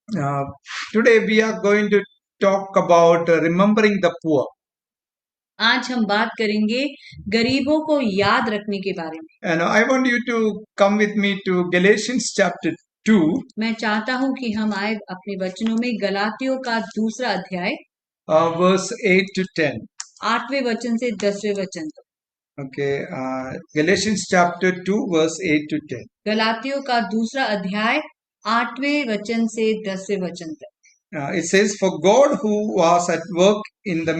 Uh, Today we are going to talk about remembering the poor. आज हम बात करेंगे गरीबों को याद रखने के बारे में। And I want you to come with me to Galatians chapter 2, मैं चाहता हूं कि हम आए अपने वचनों में गलातियों का दूसरा अध्याय verse 8 to 10. 8वें वचन से 10वें वचन तक। Okay, Galatians chapter 2, verse 8 to 10. गलातियों का दूसरा अध्याय 8वें वचन से 10वें वचन तक। It says, "For God who was at work in the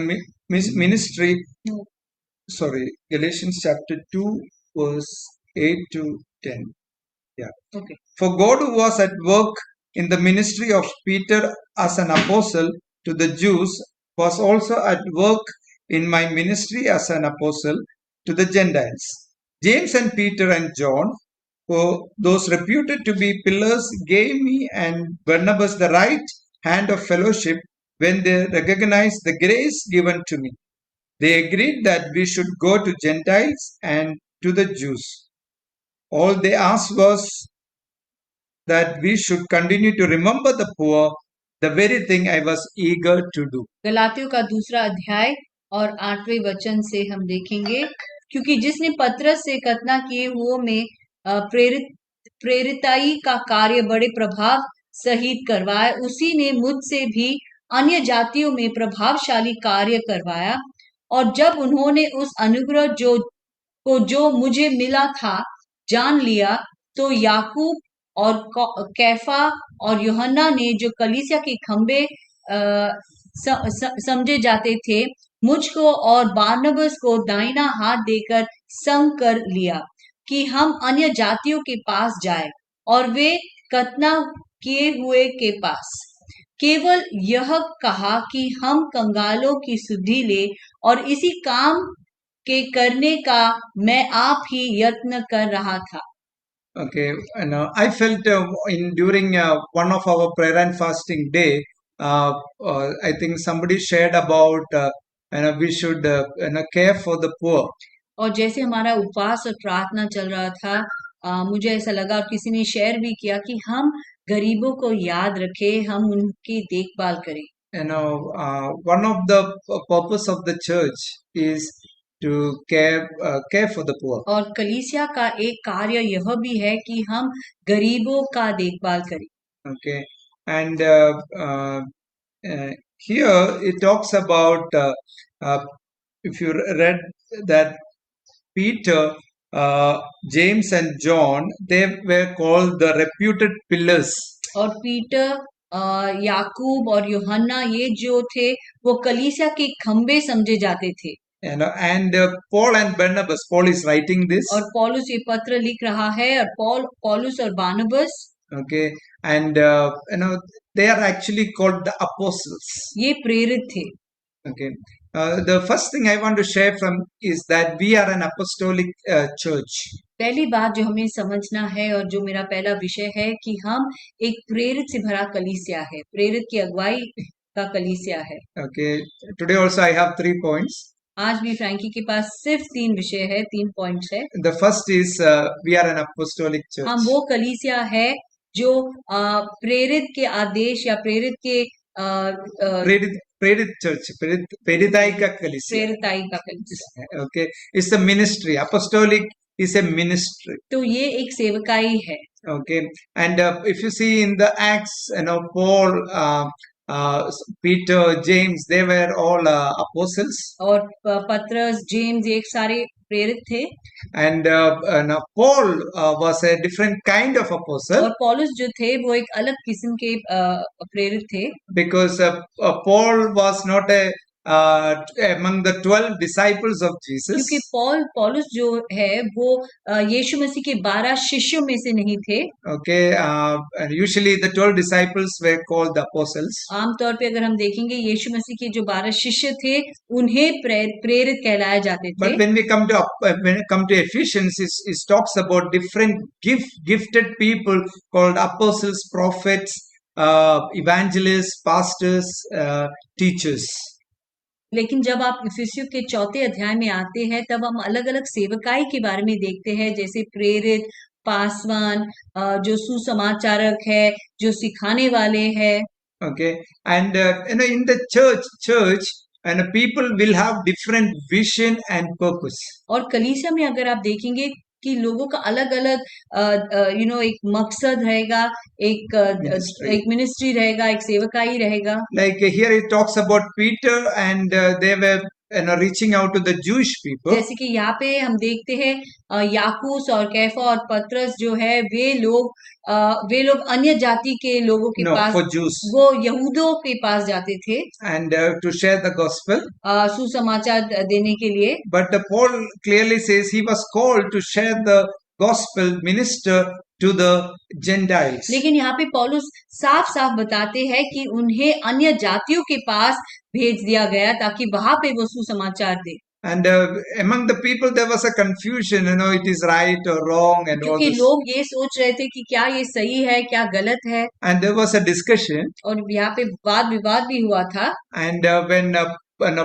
ministry," sorry, Galatians chapter 2, verse 8 to 10. Yeah. Okay. "For God who was at work in the ministry of Peter as an apostle to the Jews was also at work in my ministry as an apostle to the Gentiles. James and Peter and John, who those reputed to be pillars, gave me and Barnabas the right hand of fellowship when they recognized the grace given to me. They agreed that we should go to Gentiles and to the Jews. All they asked was that we should continue to remember the poor, the very thing I was eager to do." गलातियों का दूसरा अध्याय और 8वें वचन से हम देखेंगे, क्योंकि जिसने पतरस से कथना किए हुओं में प्रेरिताई का कार्य बड़े प्रभाव सहित करवाया, उसी ने मुझसे भी अन्य जातियों में प्रभावशाली कार्य करवाया। और जब उन्होंने उस अनुग्रह जो मुझे मिला था जान लिया, तो याकूब और कैफा और यूहन्ना ने, जो कलीसिया के खंबे समझे जाते थे, मुझको और बारनबास को दाहिना हाथ देकर संग कर लिया कि हम अन्य जातियों के पास जाए और वे कथना किए हुए के पास। केवल यह कहा कि हम कंगालों की सुधि ले, और इसी काम के करने का मैं आप ही यत्न कर रहा था। Okay, and I felt during one of our prayer and fasting day, I think somebody shared about we should care for the poor. और जैसे हमारा उपवास और प्रार्थना चल रहा था, मुझे ऐसा लगा और किसी ने शेयर भी किया कि हम गरीबों को याद रखें, हम उनकी देखभाल करें। One of the purpose of the church is to care for the poor. और कलीसिया का एक कार्य यह भी है कि हम गरीबों का देखभाल करें। Okay, and here it talks about if you read that Peter, James and John, they were called the reputed pillars. और पीटर, याकूब और यूहन्ना, ये जो थे वो कलीसिया के खंबे समझे जाते थे। And Paul and Barnabas, Paul is writing this. और पौलुस ये पत्र लिख रहा है, और पौलुस और बारनबास, okay, and they are actually called the apostles. ये प्रेरित थे। Okay, the first thing I want to share from is that we are an apostolic church. पहली बात जो हमें समझना है और जो मेरा पहला विषय है कि हम एक प्रेरित से भरा कलीसिया है, प्रेरित की अगुवाई का कलीसिया है। Okay, today also I have 3 points. आज भी फ्रैंकी के पास सिर्फ 3 विषय है, 3 पॉइंट्स है। The first is we are an apostolic church. हम वो कलीसिया है जो प्रेरित के आदेश या प्रेरित के प्रेरित चर्च, प्रेरिताई का कलीसिया। प्रेरिताई का कलीसिया। Okay, it's a ministry. Apostolic is a ministry. तो ये एक सेवकाई है। Okay, and if you see in the Acts, Paul, Peter, James, they were all apostles. और पतरस, जेम्स, एक सारे प्रेरित थे। And Paul was a different kind of apostle. और पौलुस जो थे वो एक अलग किस्म के प्रेरित थे। Because Paul was not among the 12 disciples of Jesus. क्योंकि पौलुस जो है वो यीशु मसीह के 12 शिष्यों में से नहीं थे। Okay, and usually the 12 disciples were called the apostles. आमतौर पे अगर हम देखेंगे यीशु मसीह के जो 12 शिष्य थे उन्हें प्रेरित कहलाए जाते थे। But when we come to Ephesians, it talks about different gifted people called apostles, prophets, evangelists, pastors, teachers. लेकिन जब आप इफिसियों के 4थे अध्याय में आते हैं तब हम अलग अलग सेवकाई के बारे में देखते हैं, जैसे प्रेरित, पासवान, जो सुसमाचारक है, जो सिखाने वाले हैं। Okay, and in the church, and people will have different vision and purpose. और कलीसिया में अगर आप देखेंगे कि लोगों का अलग अलग एक मकसद रहेगा, Ministry. एक मिनिस्ट्री रहेगा, एक सेवकाई रहेगा। Like here it talks about Peter, and they were reaching out to the Jewish people. जैसे कि यहाँ पे हम देखते हैं याकूस और कैफा और पतरस जो है वे लोग अन्य जाति के लोगों के No, पास, for Jews. वो यहूदियों के पास जाते थे And to share the gospel. सुसमाचार देने के लिए। But Paul clearly says he was called to share the gospel, minister to the Gentiles. लेकिन यहाँ पे पौलुस साफ साफ बताते हैं कि उन्हें अन्य जातियों के पास भेज दिया गया ताकि वहां पे वो सुसमाचार दे। And among the people there was a confusion, it is right or wrong and all क्योंकि this. लोग ये सोच रहे थे कि क्या ये सही है, क्या गलत है, And there was a discussion. और यहाँ पे वाद विवाद भी हुआ था। And when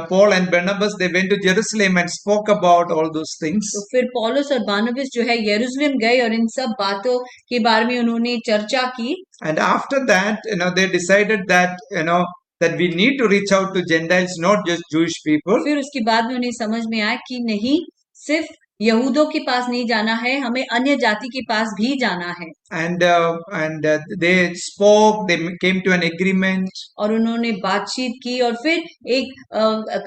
Paul and Barnabas, they went to Jerusalem and spoke about all those things. तो फिर पौलुस और बारनबास जो है यरूशलेम गए और इन सब बातों के बारे में उन्होंने चर्चा की। And after that, they decided that that we need to reach out to Gentiles, not just Jewish people. फिर उसके बाद में उन्हें समझ में आया कि नहीं, सिर्फ यहूदों के पास नहीं जाना है, हमें अन्य जाति के पास भी जाना है। And they spoke, they came to an agreement. और उन्होंने बातचीत की और फिर एक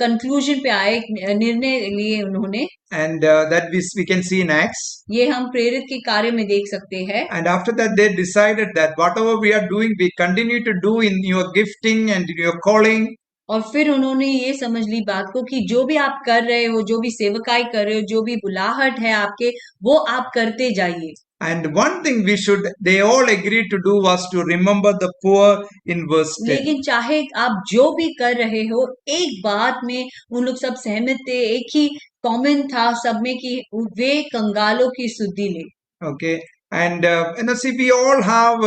कंक्लूजन पे आए, एक निर्णय लिए उन्होंने। And that we can see in Acts. ये हम प्रेरित के कार्य में देख सकते हैं। And after that they decided that whatever we are doing, we continue to do in your gifting and in your calling. और फिर उन्होंने ये समझ ली बात को कि जो भी आप कर रहे हो, जो भी सेवकाई कर रहे हो, जो भी बुलाहट है आपके, वो आप करते जाइए। And one thing they all agreed to do was to remember the poor in verse 10. लेकिन चाहे आप जो भी कर रहे हो, एक बात में उन लोग सब सहमत थे, एक ही कॉमन था सब में कि वे कंगालों की सुधि ले। Okay, and see, we all have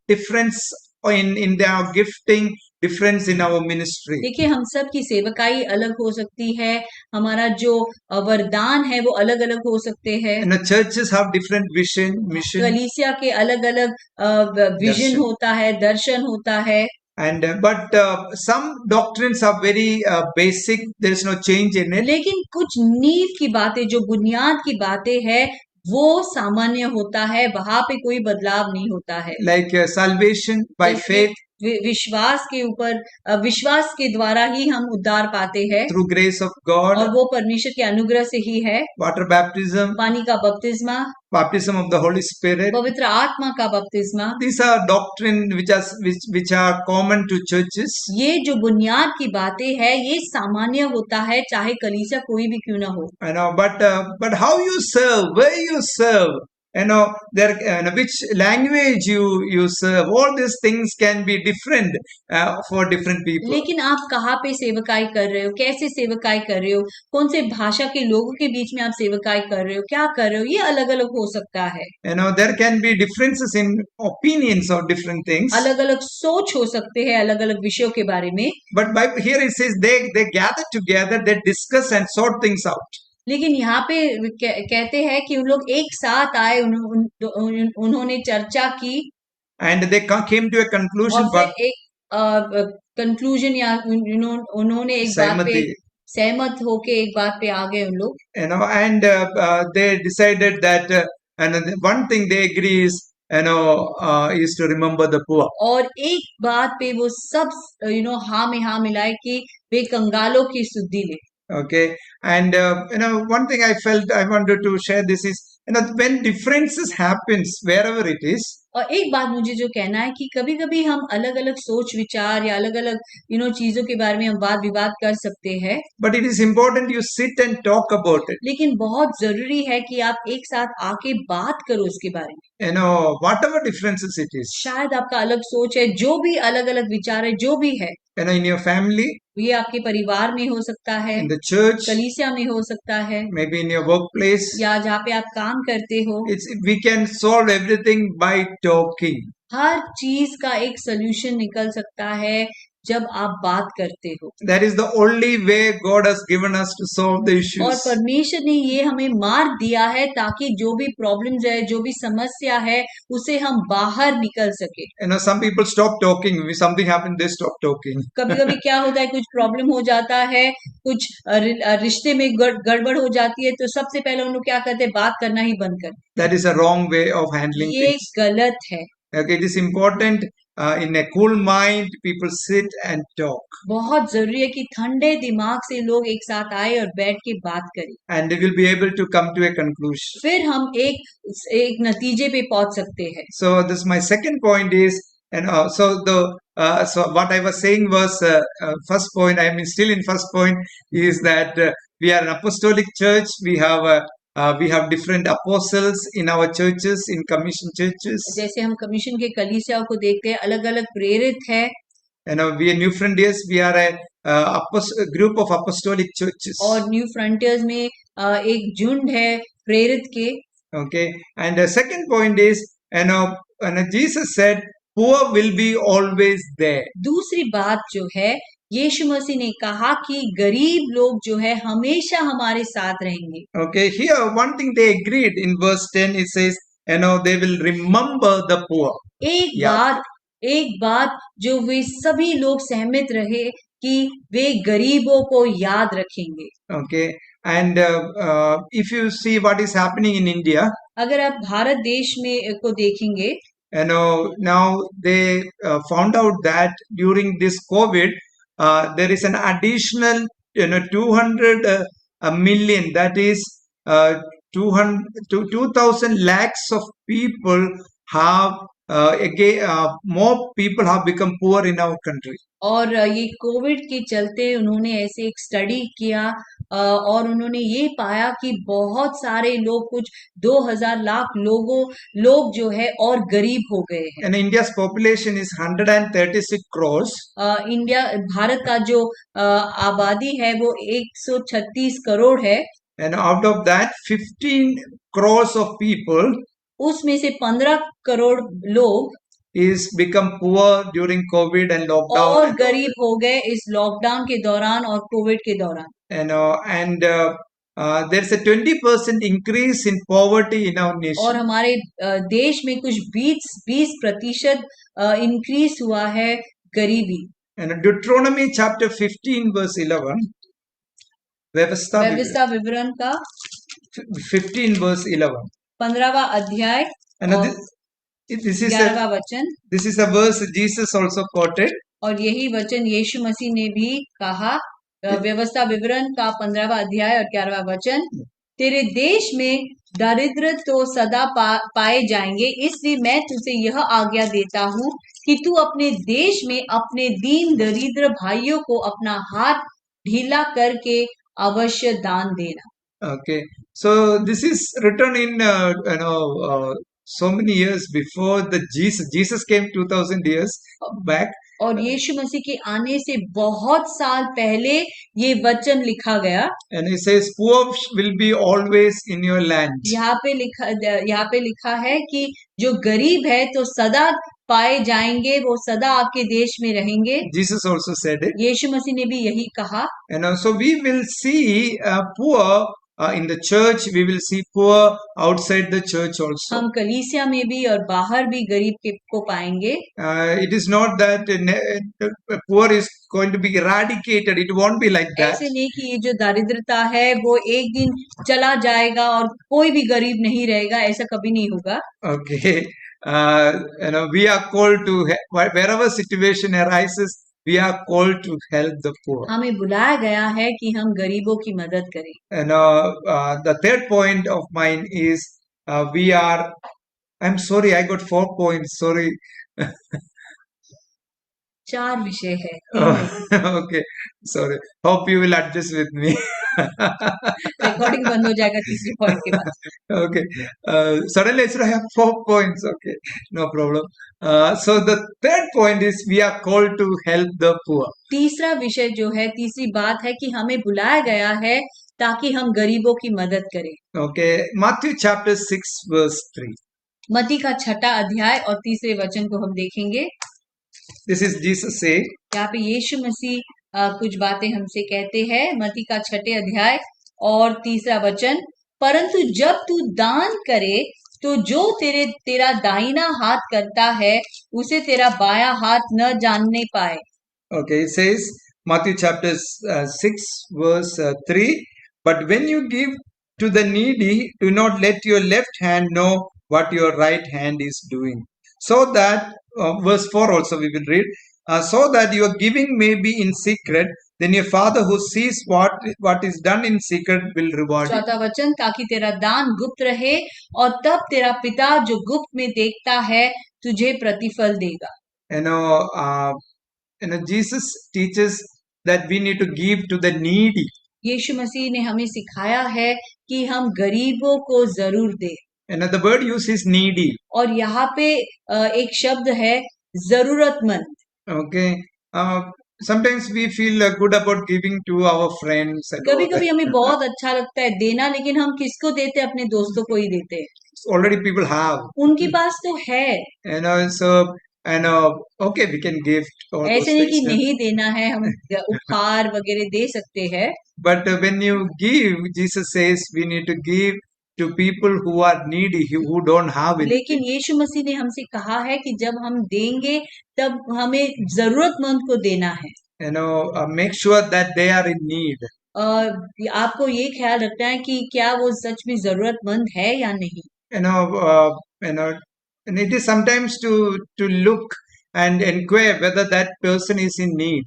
difference in their gifting, difference in our ministry. देखिए, हम सब की सेवकाई अलग हो सकती है, हमारा जो वरदान है वो अलग अलग हो सकते हैं। And the churches have different mission. कलीसिया के अलग अलग विजन होता है, दर्शन होता है। And but some doctrines are very basic. There is no change in it. लेकिन कुछ नींव की बातें, जो बुनियाद की बातें हैं, वो सामान्य होता है, वहां पे कोई बदलाव नहीं होता है। Like salvation by faith. विश्वास के ऊपर, विश्वास के द्वारा ही हम उद्धार पाते हैं, through grace of God. और वो परमेश्वर के अनुग्रह से ही है। Water baptism, पानी का बपतिस्मा, baptism of the Holy Spirit. पवित्र आत्मा का बपतिस्मा। These are doctrine which are common to churches. ये जो बुनियाद की बातें हैं, ये सामान्य होता है, चाहे कलीसिया कोई भी क्यों ना हो। But how you serve, where you serve, there which language you serve, all these things can be different for different people. लेकिन आप कहाँ पे सेवकाई कर रहे हो, कैसे सेवकाई कर रहे हो, कौन से भाषा के लोगों के बीच में आप सेवकाई कर रहे हो, क्या कर रहे हो, ये अलग अलग हो सकता है। There can be differences in opinions of different things. अलग अलग सोच हो सकते हैं अलग अलग विषयों के बारे में। But here it says they gather together, they discuss and sort things out. लेकिन यहाँ पे कहते हैं कि उन लोग एक साथ आए, उन्होंने चर्चा की, and they came to a conclusion. और फिर एक कंक्लूजन या उन्होंने एक बात पे सहमत होके एक बात पे आ गए उन लोग। And they decided that and one thing they agree is is to remember the poor. और एक बात पे वो सब हाँ में हाँ मिलाए कि वे कंगालों की सुधि ले। Okay, and one thing I felt I wanted to share this is when differences happens wherever it is. और एक बात मुझे जो कहना है कि कभी कभी हम अलग अलग सोच विचार या अलग अलग चीजों के बारे में हम वाद विवाद कर सकते हैं। But it is important you sit and talk about it. लेकिन बहुत जरूरी है कि आप एक साथ आके बात करो उसके बारे में। Whatever differences it is. शायद आपका अलग सोच है, जो भी अलग अलग विचार है, जो भी है, in your family, ये आपके परिवार में हो सकता है, in the church, कलीसिया में हो सकता है, maybe in your workplace, या जहाँ पे आप काम करते हो। We can solve everything by talking. हर चीज का एक सोल्यूशन निकल सकता है जब आप बात करते हो। That is the only way God has given us to solve the और issues. परमेश्वर ने ये हमें मार्ग दिया है ताकि जो भी प्रॉब्लम्स है, जो भी समस्या है, उसे हम बाहर निकल सके। Some people stop talking. If something happened, they stop talking. कभी कभी क्या होता है, कुछ प्रॉब्लम हो जाता है, कुछ रिश्ते में गड़बड़ हो जाती है, तो सबसे पहले उन लोग क्या करते हैं, बात करना ही बंद कर देते That is a wrong way of handling हैं। ये things. गलत है। Okay, it is important in a cool mind, people sit and talk, बहुत जरूरी है कि ठंडे दिमाग से लोग एक साथ आए और बैठ के बात करें, and they will be able to come to a conclusion. फिर हम एक नतीजे पे पहुंच सकते हैं। So this my second point is, and so what I was saying was first point. I mean, still in first point is that we are an apostolic church. We have different apostles in our churches, in commission churches. जैसे हम commission के कलीसिया को देखते हैं, अलग अलग प्रेरित है, We are New Frontiers. We are a group of apostolic churches. और न्यू फ्रंटियर्स में एक झुंड है प्रेरित के। Okay, and the second point is, Jesus said, "Poor will be always there." दूसरी बात जो है, यीशु मसीह ने कहा कि गरीब लोग जो है हमेशा हमारे साथ रहेंगे। Okay, here one thing they agreed in verse 10. It says, they will remember the poor. Yeah. एक बात जो वे सभी लोग सहमत रहे कि वे गरीबों को याद रखेंगे। Okay, and if you see what is happening in India, अगर आप भारत देश में को देखेंगे, now they found out that during this COVID, there is an additional 200 million, that is 2,000 lakhs of people have more people have become poor in our country. और ये Covid के चलते उन्होंने ऐसे एक स्टडी किया और उन्होंने ये पाया कि बहुत सारे लोग, कुछ 2000 लाख लोग जो है और गरीब हो गए हैं। And India's population is 136 crores. Bharat का जो आबादी है वो 136 करोड़ है। And out of that, 15 crores of people, उसमें से 15 करोड़ लोग is become poor during COVID and lockdown. और गरीब हो गए इस लॉकडाउन के दौरान और कोविड के दौरान। There's a 20% increase in poverty in our nation. और हमारे देश में कुछ 20% इंक्रीज हुआ है गरीबी। And Deuteronomy chapter 15 verse 11. व्यवस्था विवरण का 15 verse 11. 15वां अध्याय और 11वां वचन। This is a verse Jesus also quoted. और यही वचन यीशु मसीह ने भी कहा। व्यवस्था विवरण का 15वां अध्याय और 11वां वचन। तेरे देश में दरिद्र तो सदा पाए जाएंगे, इसलिए मैं तुझे यह आज्ञा देता हूँ कि तू अपने देश में अपने दीन दरिद्र भाइयों को अपना हाथ ढीला करके अवश्य दान देना। Okay, so this is written in so many years before the Jesus came 2000 years back. और यीशु मसीह के आने से बहुत साल पहले ये वचन लिखा गया। And he says, poor will be always in your land. यहाँ पे लिखा है कि जो गरीब है तो सदा पाए जाएंगे, वो सदा आपके देश में रहेंगे। Jesus also said it. यीशु मसीह ने भी यही कहा। And so we will see poor in the church. We will see poor outside the church also. हम कलीसिया में भी और बाहर भी गरीब को पाएंगे। It is not that poor is going to be eradicated. It won't be like that. ऐसे नहीं कि ये जो दारिद्रता है वो एक दिन चला जाएगा और कोई भी गरीब नहीं रहेगा, ऐसा कभी नहीं होगा। Okay, we are called to, wherever situation arises, we are called to help the poor. हमें बुलाया गया है कि हम गरीबों की मदद करें। And the third point of mine is I'm sorry, I got 4 points. Sorry. 4 विषय है। Okay, sorry. Hope you will adjust with me. Recording बंद हो जाएगा तीसरी पॉइंट के बाद। Okay. Suddenly I have 4 points. Okay, no problem. So the third point is we are called to help the poor. तीसरा विषय जो है, तीसरी बात है कि हमें बुलाया गया है ताकि हम गरीबों की मदद करें। Okay, Matthew chapter 6 verse 3. मत्ती का 6 अध्याय और 3 वचन को हम देखेंगे। This is Jesus say, यहाँ पे यीशु मसीह कुछ बातें हमसे कहते हैं। मत्ती का 6 अध्याय और 3 वचन, परंतु जब तू दान करे तो जो तेरा दाहिना हाथ करता है उसे तेरा बायां हाथ न जानने पाए। okay, it says Matthew chapter 6 verse 3, but when you give to the needy, do not let your left hand know what your right hand is doing. So that, verse 4 also we will read, so that your giving may be in secret, then your Father who sees what is done in secret will reward you. 4 वचन, ताकि तेरा दान गुप्त रहे और तब तेरा पिता जो गुप्त में देखता है तुझे प्रतिफल देगा। Jesus teaches that we need to give to the needy. यीशु मसीह ने हमें सिखाया है कि हम गरीबों को जरूर दे। The word used is needy. और यहाँ पे एक शब्द है जरूरतमंद। Okay. Sometimes we feel good about giving to our friends. कभी कभी हमें बहुत अच्छा लगता है देना, लेकिन हम किसको देते? अपने दोस्तों को ही देते हैं। Already people have. उनके पास तो है। So okay, we can give. ऐसे नहीं कि नहीं देना है, हम उपहार वगैरह दे सकते हैं। But when you give, Jesus says we need to give to people who are needy, who don't have it. लेकिन यीशु मसीह ने हमसे कहा है कि जब हम देंगे तब हमें जरूरतमंद को देना है। Make sure that they are in need. आपको ये ख्याल रखना है कि क्या वो सच में जरूरतमंद है या नहीं। And it is sometimes to look and inquire whether that person is in need.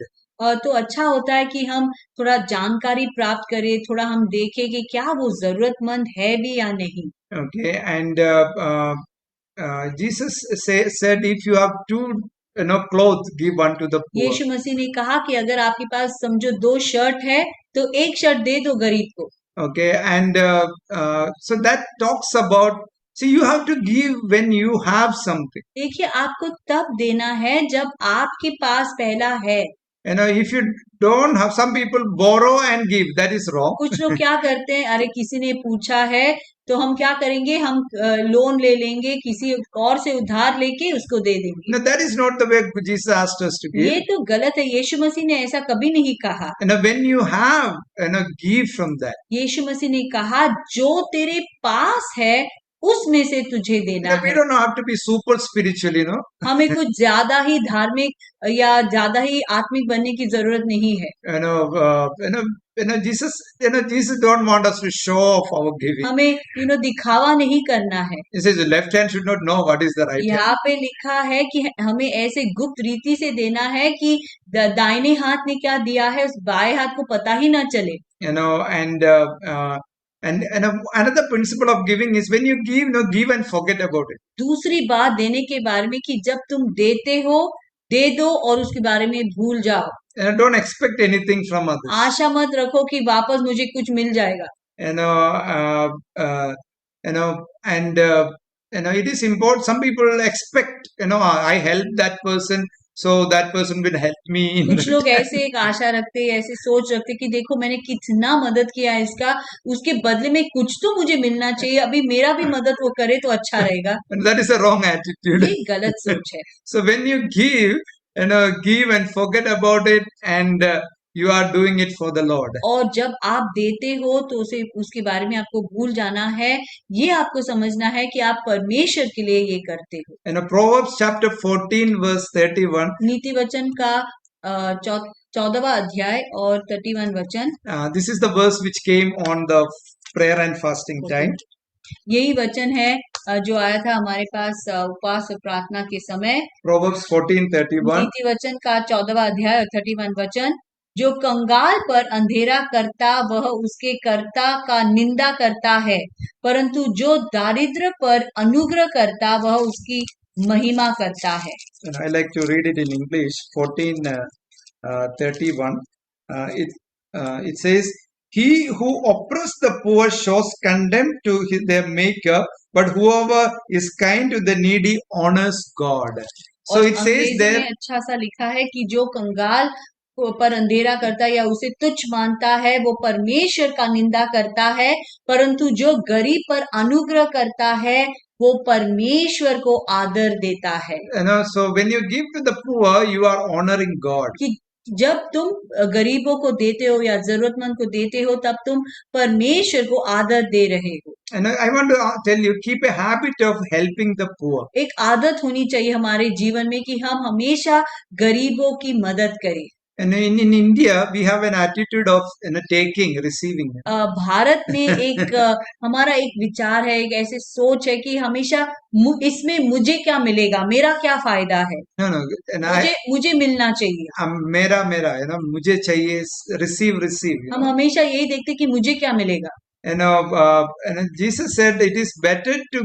तो अच्छा होता है कि हम थोड़ा जानकारी प्राप्त करें, थोड़ा हम देखें कि क्या वो जरूरतमंद है भी या नहीं। Okay, and Jesus said, if you have two clothes, give one to the poor. यीशु मसीह ने कहा कि अगर आपके पास समझो 2 शर्ट है तो 1 शर्ट दे दो गरीब को। Okay, and so that talks about, see, you have to give when you have something. देखिए, आपको तब देना है जब आपके पास पहला है। If you don't have, some people borrow and give, that is wrong. कुछ लोग क्या करते हैं, अरे किसी ने पूछा है तो हम क्या करेंगे, हम लोन ले लेंगे, किसी और से उधार लेके उसको दे देंगे। No, that is not the way Jesus asked us to give. ये तो गलत है। यीशु मसीह ने ऐसा कभी नहीं कहा। When you have, give from that. यीशु मसीह ने कहा जो तेरे पास है उसमें से तुझे देना है। We don't have to be super spiritual, हमें कुछ ज्यादा ही धार्मिक या ज्यादा ही आत्मिक बनने की जरूरत नहीं है। Jesus don't want us to show off our giving. हमें दिखावा नहीं करना है। He says the left hand should not know what is the right hand. यहाँ पे लिखा है कि हमें ऐसे गुप्त रीति से देना है कि दाहिने हाथ ने क्या दिया है उस बाएं हाथ को पता ही ना चले। And another principle of giving is when you give, give and forget about it. दूसरी बात देने के बारे में कि जब तुम देते हो दे दो और उसके बारे में भूल जाओ। Don't expect anything from others. आशा मत रखो कि वापस मुझे कुछ मिल जाएगा। And it is important. Some people expect, I helped that person, so that person will help me. कुछ लोग ऐसे एक आशा रखते हैं, ऐसे सोच रखते कि देखो मैंने कितना मदद किया है इसका, उसके बदले में कुछ तो मुझे मिलना चाहिए, अभी मेरा भी मदद वो करे तो अच्छा रहेगा। And that is a wrong attitude. ये गलत सोच है। So when you give, give and forget about it, and you are doing it for the Lord. और जब आप देते हो तो उसके बारे में आपको भूल जाना है, ये आपको समझना है कि आप परमेश्वर के लिए ये करते हो। Proverbs chapter 14 verse 31. नीति वचन का 14वां अध्याय और 31 वचन। This is the verse which came on the prayer and fasting time. यही वचन है जो आया था हमारे पास उपवास और प्रार्थना के समय। Proverbs 14:31. नीति वचन का 14वां अध्याय और 31 वचन, जो कंगाल पर अंधेरा करता वह उसके कर्ता का निंदा करता है, परंतु जो दारिद्र पर अनुग्रह करता वह उसकी महिमा करता है। I like to read it in English. 14:31. It says, "He who oppresses the poor shows contempt to their maker, but whoever is kind to the needy honors God." So it says there. अच्छा सा लिखा है कि जो कंगाल पर अंधेरा करता है या उसे तुच्छ मानता है वो परमेश्वर का निंदा करता है, परंतु जो गरीब पर अनुग्रह करता है वो परमेश्वर को आदर देता है। So when you give to the poor, you are honoring God. कि जब तुम गरीबों को देते हो या जरूरतमंद को देते हो तब तुम परमेश्वर को आदर दे रहे हो। And I want to tell you, keep a habit of helping the poor. एक आदत होनी चाहिए हमारे जीवन में कि हम हमेशा गरीबों की मदद करें। And in India, we have an attitude of taking, receiving. Bharat में एक हमारा एक विचार है, एक ऐसे सोच है कि हमेशा इसमें मुझे क्या मिलेगा, मेरा क्या फायदा है, No, and मुझे मिलना चाहिए। मेरा, मुझे चाहिए, receive. हम हमेशा यही देखते कि मुझे क्या मिलेगा। Jesus said it is better to,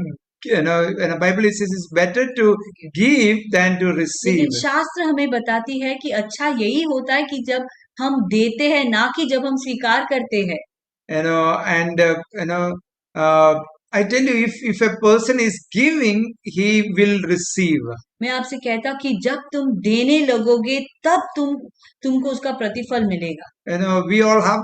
in the Bible it says it's better to give than to receive. लेकिन शास्त्र हमें बताती है कि अच्छा यही होता है कि जब हम देते हैं, ना कि जब हम स्वीकार करते हैं। I tell you, if a person is giving, he will receive. मैं आपसे कहता कि जब तुम देने लगोगे तब तुमको उसका प्रतिफल मिलेगा। We all have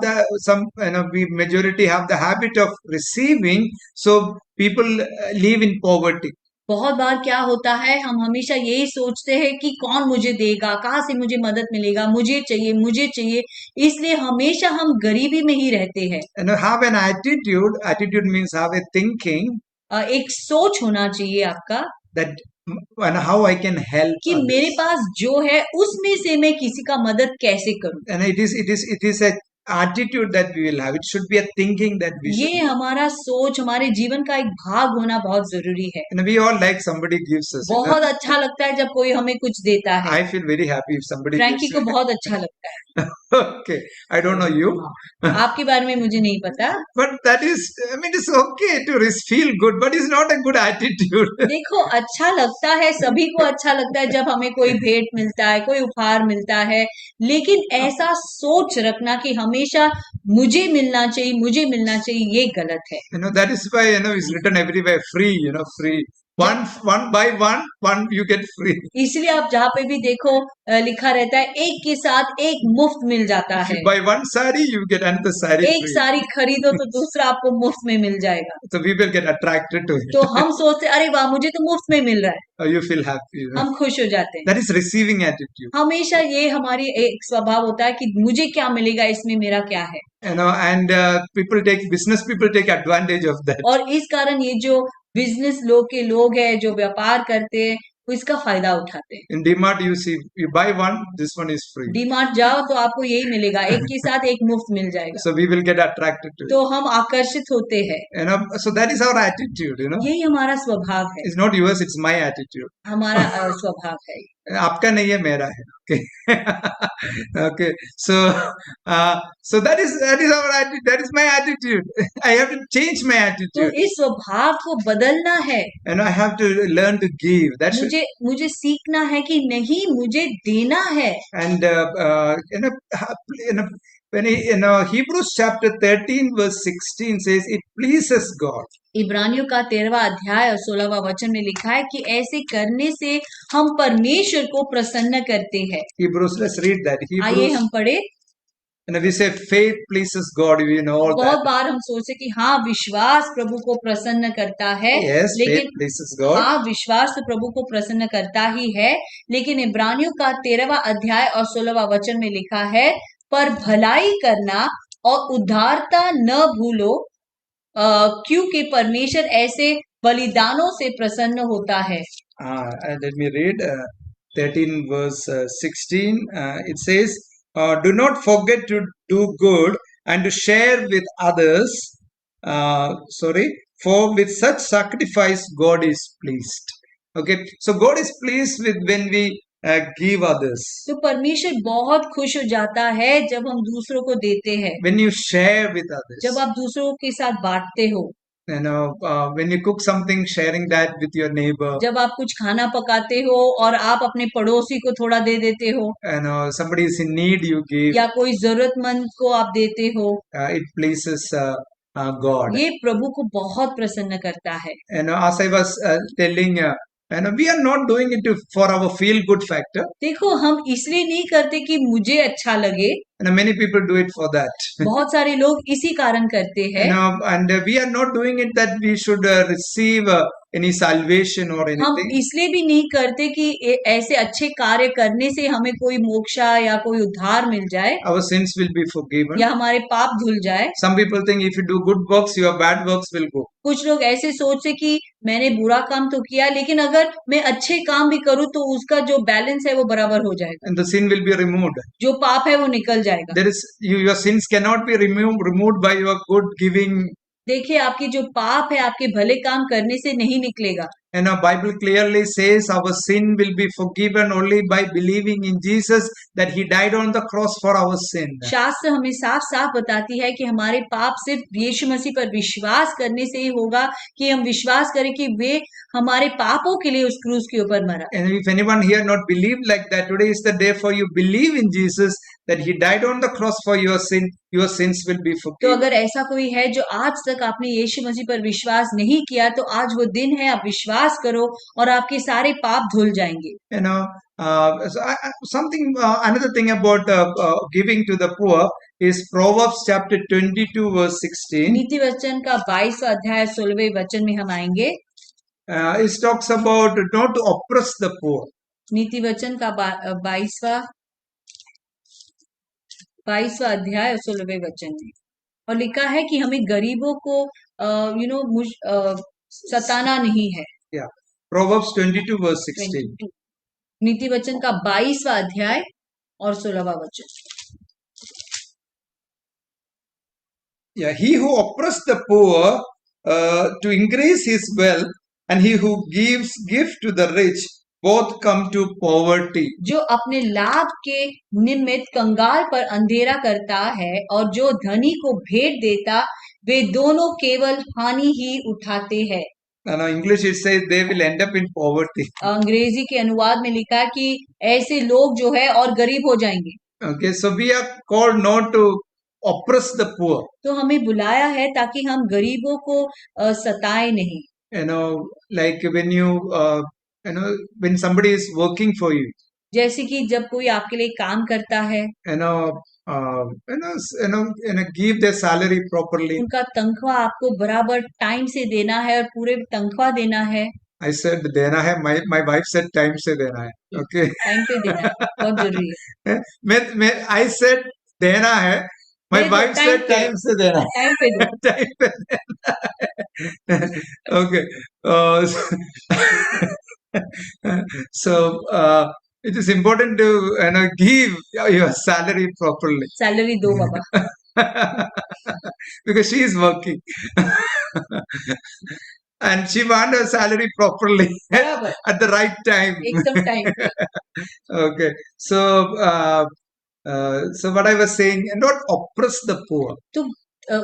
we majority have the habit of receiving, so people live in poverty. बहुत बार क्या होता है, हम हमेशा यही सोचते हैं कि कौन मुझे देगा, कहाँ से मुझे मदद मिलेगा, मुझे चाहिए, इसलिए हमेशा हम गरीबी में ही रहते हैं। Have an attitude means have a thinking, एक सोच होना चाहिए आपका that and how I can help कि others. मेरे पास जो है उसमें से मैं किसी का मदद कैसे करूं। And it is a attitude that we will have. It should be a thinking that we should. ये हमारा सोच हमारे जीवन का एक भाग होना बहुत जरूरी है। And we all like somebody gives us. बहुत अच्छा लगता है जब कोई हमें कुछ देता है। I feel very happy if somebody frankly gives को बहुत अच्छा लगता है। Okay, I don't know you. आपके बारे में मुझे नहीं पता। But that is, it's okay to feel good, but it's not a good attitude. देखो अच्छा लगता है, सभी को अच्छा लगता है जब हमें कोई भेंट मिलता है, कोई उपहार मिलता है, लेकिन ऐसा सोच रखना कि हमेशा मुझे मिलना चाहिए, ये गलत है। That is why it's written everywhere free. Free. One by one you get free. इसलिए आप जहाँ पे भी देखो लिखा रहता है एक के साथ एक मुफ्त मिल जाता है। Buy one sari, you get another sari एक free. साड़ी खरीदो तो दूसरा आपको मुफ्त में मिल जाएगा। So people get attracted to it. तो हम सोचते अरे वाह मुझे तो मुफ्त में मिल रहा है। You feel happy. हम खुश हो जाते हैं। That is receiving attitude. हमेशा ये हमारी एक स्वभाव होता है कि मुझे क्या मिलेगा, इसमें मेरा क्या है। And business people take advantage of that. और इस कारण ये जो बिजनेस लोग हैं जो व्यापार करते हैं वो इसका फायदा उठाते हैं। In DMart you see, you buy one, this one is free. DMart जाओ तो आपको यही मिलेगा, एक के साथ एक मुफ्त मिल जाएगा। So we will get attracted to it. तो हम आकर्षित होते हैं। So that is our attitude. यही हमारा स्वभाव है। It's not yours, it's my attitude. हमारा स्वभाव है। आपका नहीं है, मेरा है. Okay. So that is our attitude. That is my attitude. I have to change my तो attitude. इस स्वभाव को बदलना है। I have to learn to give. That should. मुझे सीखना है कि नहीं मुझे देना है। And when Hebrews chapter 13 verse 16 says it pleases God. इब्रानियों का 13वां अध्याय और 16वां वचन में लिखा है कि ऐसे करने से हम परमेश्वर को प्रसन्न करते हैं। Hebrews, let's read that. आइए हम पढ़े। And we say faith pleases God. All बहुत that. बार हम सोचते कि हाँ विश्वास प्रभु को प्रसन्न करता है। Yes, लेकिन faith pleases God. हाँ विश्वास तो प्रभु को प्रसन्न करता ही है, लेकिन इब्रानियों का 13वां अध्याय और 16वां वचन में लिखा है पर भलाई करना और उदारता न भूलो क्योंकि परमेश्वर ऐसे बलिदानों से प्रसन्न होता है। Let me read 13 verse 16. It says, do not forget to do good and to share with others. For with such sacrifice God is pleased. Okay, so God is pleased with when we give others. तो परमेश्वर बहुत खुश हो जाता है जब हम दूसरों को देते हैं। When you share with others. जब आप दूसरों के साथ बांटते हो। when you cook something, sharing that with your neighbor. जब आप कुछ खाना पकाते हो और आप अपने पड़ोसी को थोड़ा दे देते हो। Somebody is in need, you give. या कोई जरूरतमंद को आप देते हो। It pleases God. ये प्रभु को बहुत प्रसन्न करता है। As I was telling And we are not doing it for our feel good factor. देखो, हम इसलिए नहीं करते कि मुझे अच्छा लगे, And many people do it for that. बहुत सारे लोग इसी कारण करते हैं। And we are not doing it that we should receive any salvation or हम anything. इसलिए भी नहीं करते कि ऐसे अच्छे कार्य करने से हमें कोई मोक्षा या कोई उद्धार मिल जाए Our sins will be forgiven. या हमारे पाप धुल जाए। Some people think if you do good works, your bad works will go. कुछ लोग ऐसे सोचते कि मैंने बुरा काम तो किया, लेकिन अगर मैं अच्छे काम भी करूं तो उसका जो बैलेंस है वो बराबर हो जाएगा, And the sin will be removed. जो पाप है वो निकल जाएगा। There is your sins cannot be removed by your good giving. देखिए, आपकी जो पाप है आपके भले काम करने से नहीं निकलेगा। And our Bible clearly says our sin will be forgiven only by believing in Jesus, that he died on the cross for our sin. शास्त्र हमें साफ साफ बताती है कि हमारे पाप सिर्फ यीशु मसीह पर विश्वास करने से ही होगा, कि हम विश्वास करें कि वे हमारे पापों के लिए उस क्रूस के ऊपर मरा। And if anyone here not believe like that, today is the day for you believe in Jesus, that he died on the cross for your sin, your sins will be तो forgiven. अगर ऐसा कोई है जो आज तक आपने यीशु मसीह पर विश्वास नहीं किया, तो आज वो दिन है, आप विश्वास करो और आपके सारे पाप धुल जाएंगे। Something another thing about giving to the poor is Proverbs chapter 22 verse 16. नीति वचन का 22वां अध्याय 16वें वचन में हम आएंगे। It talks about not to oppress the poor. नीति वचन का 22वां अध्याय 16वें वचन में, और लिखा है कि हमें गरीबों को सताना नहीं है। Yeah, Proverbs 22 verse 16. नीति वचन का 22वां अध्याय और 16वां वचन। Yeah, he who oppresses the poor to increase his wealth, and he who gives gift to the rich, both come to poverty. जो अपने लाभ के निमित्त कंगाल पर अंधेरा करता है और जो धनी को भेंट देता, वे दोनों केवल हानि ही उठाते हैं। In English it says they will end up in poverty. अंग्रेजी के अनुवाद में लिखा है कि ऐसे लोग जो है और गरीब हो जाएंगे। Okay, so we are called not to oppress the poor. तो हमें बुलाया है ताकि हम गरीबों को सताए नहीं। Like when somebody is working for you. जैसे कि जब कोई आपके लिए काम करता है, give their salary properly. उनका तनख्वाह आपको बराबर टाइम से देना है और पूरे तनख्वाह देना है। I said देना है, my wife said time से देना है। Okay. टाइम पे देना है, बहुत जरूरी है। I said देना है, my wife said time से देना है। टाइम पे दो। टाइम पे देना है। Okay. So it is important to give your salary properly. Salary दो बाबा। Because she is working. And she wants her salary properly at the right time. एकदम टाइम पे। Okay. So what I was saying, not oppress the poor. तो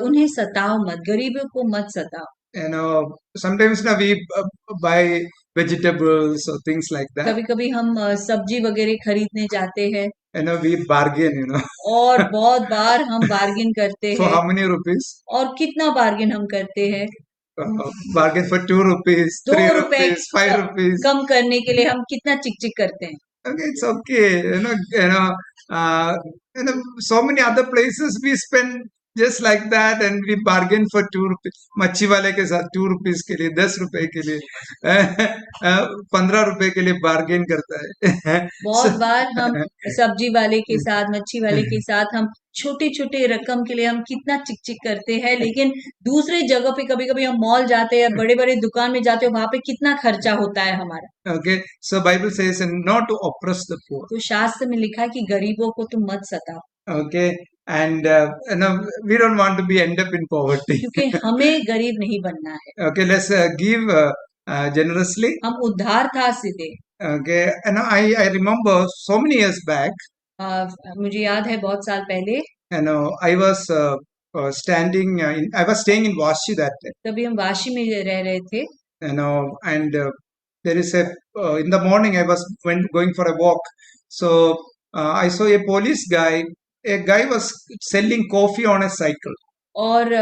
उन्हें सताओ मत, गरीबों को मत सताओ। Sometimes we buy vegetables or things like that. कभी कभी हम सब्जी वगैरह खरीदने जाते हैं, We bargain, और बहुत बार हम बार्गेन करते For हैं। how many rupees? और कितना बार्गेन हम करते हैं? Bargain for 2 rupees, 3 2 रुपए rupees, 5 rupees. कम करने के लिए हम कितना चिक करते हैं। Okay, it's okay. So many other places we spend just like that, and we bargain for 2 rupees. मच्छी वाले के साथ 2 rupees के लिए, 10 रुपए के लिए, 15 रुपए के लिए बार्गेन करता है। बहुत बार हम सब्जी वाले के साथ, मच्छी वाले के साथ हम छोटे छोटे रकम के लिए हम कितना चिक करते हैं, लेकिन दूसरे जगह पे कभी कभी हम मॉल जाते हैं, बड़े बड़े दुकान में जाते हैं, वहां पे कितना खर्चा होता है हमारा। Okay, so Bible says not to oppress the poor. तो शास्त्र में लिखा है कि गरीबों को तुम मत सताओ। Okay, and we don't want to be end up in poverty. क्योंकि हमें गरीब नहीं बनना है। Okay, let's give generously. हम उद्धार था से दे। Okay, and I remember so many years back. मुझे याद है बहुत साल पहले। I was standing. I was staying in Vashi that day. तभी हम वाशी में रह रहे थे। And there is in the morning I was going for a walk. So I saw a police guy. A guy was selling coffee on a cycle. और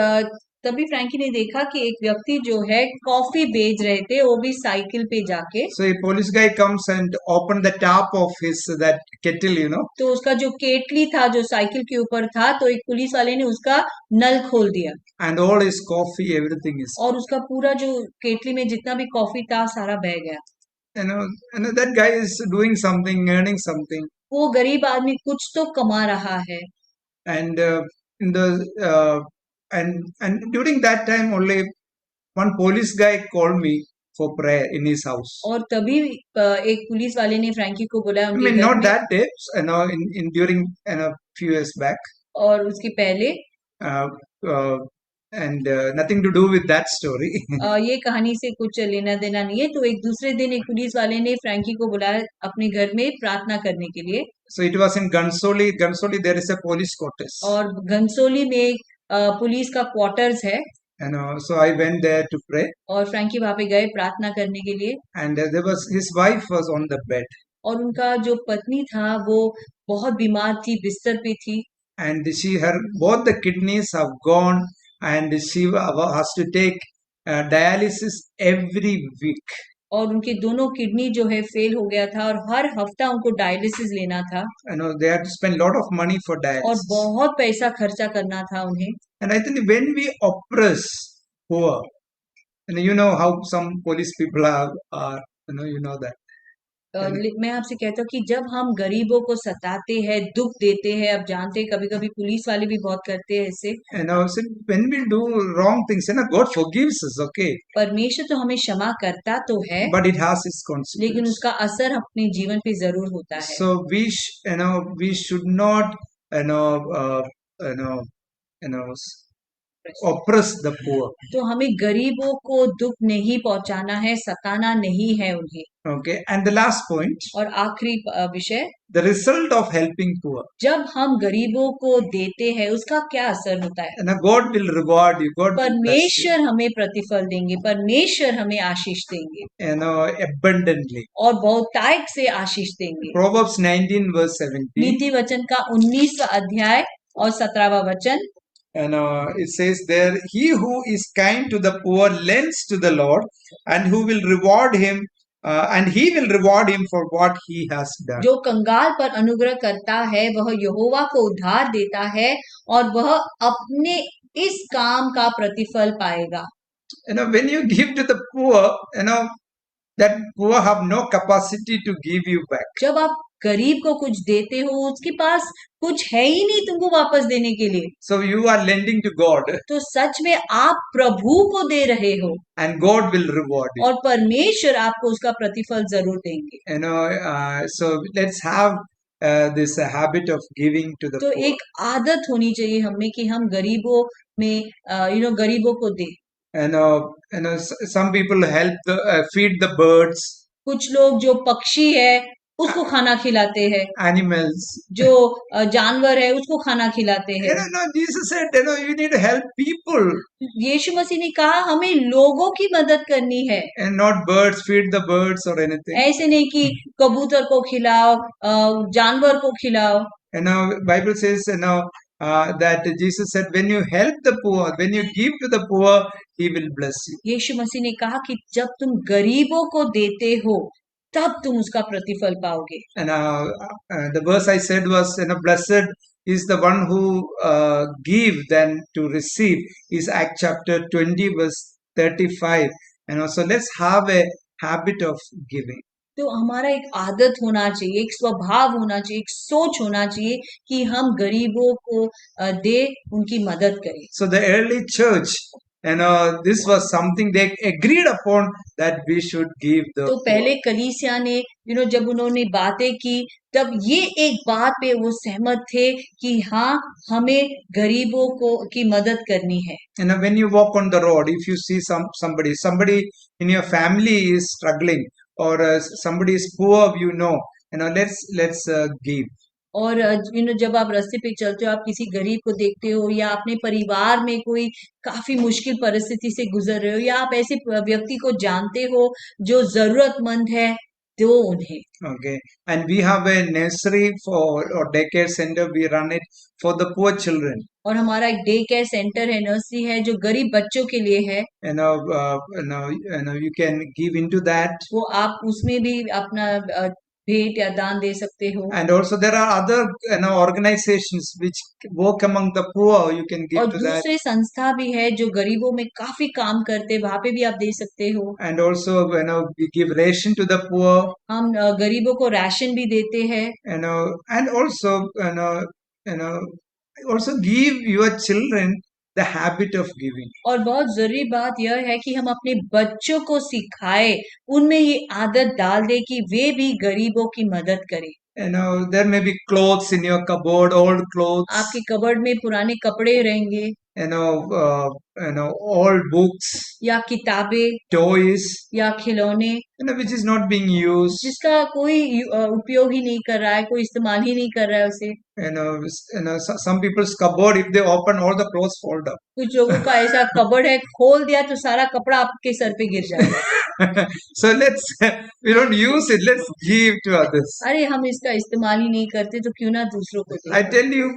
तभी Frankie ने देखा कि एक व्यक्ति जो है कॉफी बेच रहे थे, वो भी साइकिल पे जाके। So a police guy comes and open the top of his that kettle, तो उसका जो केटली था जो साइकिल के ऊपर था, तो एक पुलिस वाले ने उसका नल खोल दिया and all his coffee, everything is, और उसका पूरा जो केटली में जितना भी कॉफी था सारा बह गया। you know, that guy is doing something, earning something, वो गरीब आदमी कुछ तो कमा रहा है। and in the and during that time only one police guy called me for prayer in his house. और तभी एक पुलिस वाले ने फ्रैंकी को बुलाया I उनके mean, घर not में। that day, in during few years back, और उसके पहले uh, uh, and nothing to do with that story. ये कहानी से कुछ लेना देना नहीं है। तो एक दूसरे दिन एक पुलिस वाले ने फ्रैंकी को बुलाया अपने घर में प्रार्थना करने के लिए। So it was in Gansoli. Gansoli, there is a police quarters. और घनसोली में एक पुलिस का क्वार्टर्स है। So I went there to pray, और फ्रैंकी वहां पे गए प्रार्थना करने के लिए। and there was his wife was on the bed, और उनका जो पत्नी था वो बहुत बीमार थी, बिस्तर पे थी। and her both the kidneys have gone, and she has to take dialysis every week. और उनके दोनों किडनी जो है फेल हो गया था और हर हफ्ता उनको डायलिसिस लेना था। They had to spend a lot of money for और dialysis. बहुत पैसा खर्चा करना था उन्हें। And I think when we oppress poor, and you know how some police people are you know that. मैं आपसे कहता हूँ कि जब हम गरीबों को सताते हैं, दुख देते हैं, अब जानते हैं कभी कभी पुलिस वाले भी बहुत करते हैं ऐसे। So when we do wrong things, God forgives us, okay, परमेश्वर तो हमें क्षमा करता तो है, but it has its लेकिन consequences. उसका असर अपने जीवन पे जरूर होता है। So we should not you know oppress the poor. तो हमें गरीबों को दुख नहीं पहुंचाना है, सताना नहीं है उन्हें। Okay, and the last point, और आखिरी विषय, the result of helping poor. जब हम गरीबों को देते हैं उसका क्या असर होता है? God will reward you. God will bless you, परमेश्वर हमें प्रतिफल देंगे, परमेश्वर हमें आशीष देंगे abundantly. और बहुतायत से आशीष देंगे। Proverbs 19 verse 17. नीति वचन का 19वां अध्याय और 17वां वचन। It says there, he who is kind to the poor lends to the Lord, and who will reward him, and he will reward him for what he has done. जो कंगाल पर अनुग्रह करता है वह यहोवा को उधार देता है और वह अपने इस काम का प्रतिफल पाएगा। When you give to the poor, that poor have no capacity to give you back. जब आप गरीब को कुछ देते हो उसके पास कुछ है ही नहीं तुमको वापस देने के लिए। So you are lending to God, तो सच में आप प्रभु को दे रहे हो and God will reward you. और परमेश्वर आपको उसका प्रतिफल जरूर देंगे। So let's have this habit of giving to the तो poor. एक आदत होनी चाहिए हमें कि हम गरीबों में गरीबों को दे। Some people help feed the birds, कुछ लोग जो पक्षी है उसको खाना खिलाते हैं, animals. जो जानवर है उसको खाना खिलाते हैं। Jesus said, you need to help people, यीशु मसीह ने कहा हमें लोगों की मदद करनी है, and not birds. Feed the birds or anything. ऐसे नहीं कि कबूतर को खिलाओ, जानवर को खिलाओ। Bible says, that Jesus said, when you help the poor, when you give to the poor, he will bless you. यीशु मसीह ने कहा कि जब तुम गरीबों को देते हो तब तुम उसका प्रतिफल पाओगे। And the verse I said was, blessed is the one who give than to receive, is Acts chapter 20 verse 35. So let's have a habit of giving. तो हमारा एक आदत होना चाहिए, एक स्वभाव होना चाहिए, एक सोच होना चाहिए कि हम गरीबों को दे, उनकी मदद करें। So the early church, this was something they agreed upon, that we should give the तो पहले कलीसिया ने जब उन्होंने बातें की तब ये एक बात पे वो सहमत थे कि हाँ हमें गरीबों को की मदद करनी है। when you walk on the road, if you see somebody in your family is struggling, or somebody is poor, let's give. और जब आप रास्ते पे चलते हो, आप किसी गरीब को देखते हो या अपने परिवार में कोई काफी मुश्किल परिस्थिति से गुजर रहे हो या आप ऐसे व्यक्ति को जानते हो जो जरूरतमंद है, दो उन्हें। Okay, and we have a nursery for or daycare center. We run it for the poor children. और हमारा एक डे केयर सेंटर है, नर्सरी है जो गरीब बच्चों के लिए है। You can give into that. वो आप उसमें भी अपना भेंट या दान दे सकते हो। And also there are other organizations which work among the poor. You can give और to that. दूसरे संस्था भी है जो गरीबों में काफी काम करते, वहां पे भी आप दे सकते हो। And also we give ration to the poor. हम गरीबों को राशन भी देते हैं। And also also give your children the habit of giving. और बहुत जरूरी बात यह है कि हम अपने बच्चों को सिखाए, उनमें ये आदत डाल दे कि वे भी गरीबों की मदद करें। There may be clothes in your cupboard, old clothes. आपके कबर्ड में पुराने कपड़े रहेंगे, old books, या किताबें, toys, या खिलौने, which is not being used. जिसका कोई उपयोग ही नहीं कर रहा है, कोई इस्तेमाल ही नहीं कर रहा है उसे। Some people's cupboard, if they open, all the clothes fall down. कुछ लोगों का ऐसा कबर्ड है, खोल दिया तो सारा कपड़ा आपके सर पे गिर जाएगा। So we don't use it. Let's give to others. अरे हम इसका इस्तेमाल ही नहीं करते तो क्यों ना दूसरों को दें। I tell you,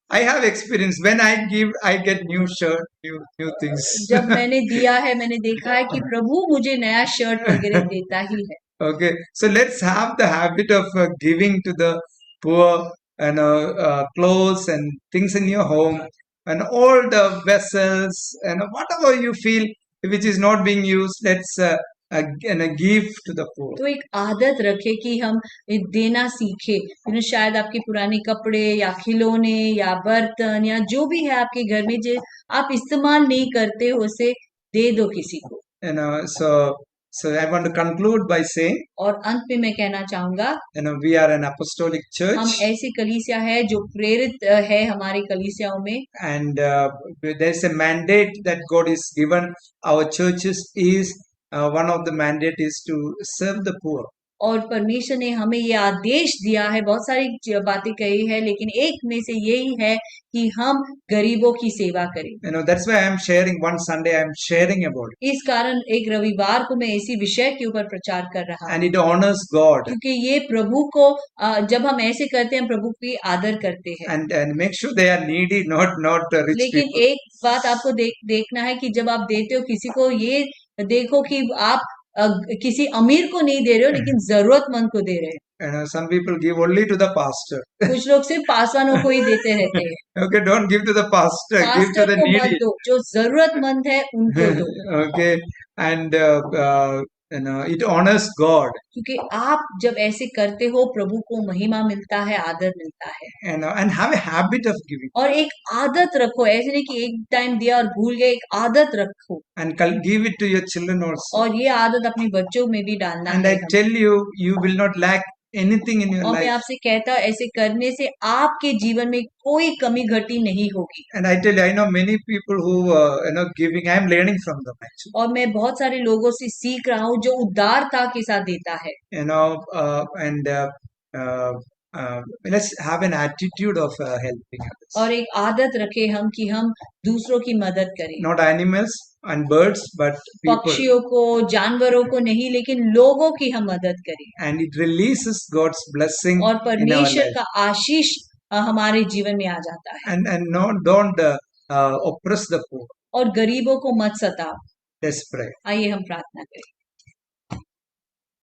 I have experience. When I give, I get new shirt, new things. जब मैंने दिया है, मैंने देखा है कि प्रभु मुझे नया शर्ट वगैरह देता ही है। Okay, so let's have the habit of giving to the poor, clothes and things in your home, and all the vessels, and whatever you feel which is not being used, let's give to the poor. तो एक आदत रखे कि हम देना सीखे। शायद आपके पुराने कपड़े या खिलौने या बर्तन या जो भी है आपके घर में जो आप इस्तेमाल नहीं करते हो, उसे दे दो किसी को। So I want to conclude by saying, और अंत में मैं कहना चाहूंगा, we are an apostolic church. हम ऐसी कलीसिया है जो प्रेरित है हमारी कलीसियाओं में। And there is a mandate that God is given. Our churches is one of the mandate is to serve the poor. और परमेश्वर ने हमें ये आदेश दिया है, बहुत सारी बातें कही है, लेकिन एक में से यही है कि हम गरीबों की सेवा करें। That's why I am sharing one Sunday. I am sharing about it. इस कारण एक रविवार को मैं इसी विषय के ऊपर प्रचार कर रहा हूँ। And it honors God. क्योंकि ये प्रभु को जब हम ऐसे करते हैं, प्रभु की आदर करते हैं। And make sure they are needy, not rich लेकिन people. एक बात आपको देखना है कि जब आप देते हो किसी को, ये देखो कि आप किसी अमीर को नहीं दे रहे हो, लेकिन जरूरतमंद को दे रहे हो। Some people give only to the pastor. कुछ लोग सिर्फ पासवानों को ही देते रहते हैं। Okay, don't give to the pastor. Give to pastor the को मत needy. दो, जो जरूरतमंद है उनको दो। Okay, and it honors God. क्योंकि आप जब ऐसे करते हो, प्रभु को महिमा मिलता है, आदर मिलता है। And have a habit of giving. और एक आदत रखो, ऐसे नहीं कि एक टाइम दिया और भूल गए, एक आदत रखो। And give it to your children also. और ये आदत अपने बच्चों में भी डालना And है। I tell you, you will not lack anything in your और मैं life. आपसे कहता, ऐसे करने से आपके जीवन में कोई कमी घटी नहीं होगी। And I tell you, I know many people who giving. I am learning from them actually. और मैं बहुत सारे लोगों से सीख रहा हूँ जो उदारता के साथ देता है। Let's have an attitude of helping others. और एक आदत रखे हम कि हम दूसरों की मदद करें। Not animals and birds, but people. पक्षियों को, जानवरों को नहीं, लेकिन लोगों की हम मदद करें। And it releases God's blessing और in our परमेश्वर life. का आशीष हमारे जीवन में आ जाता है। And don't oppress the poor. और गरीबों को मत सताओ। Let's pray. आइए हम प्रार्थना करें।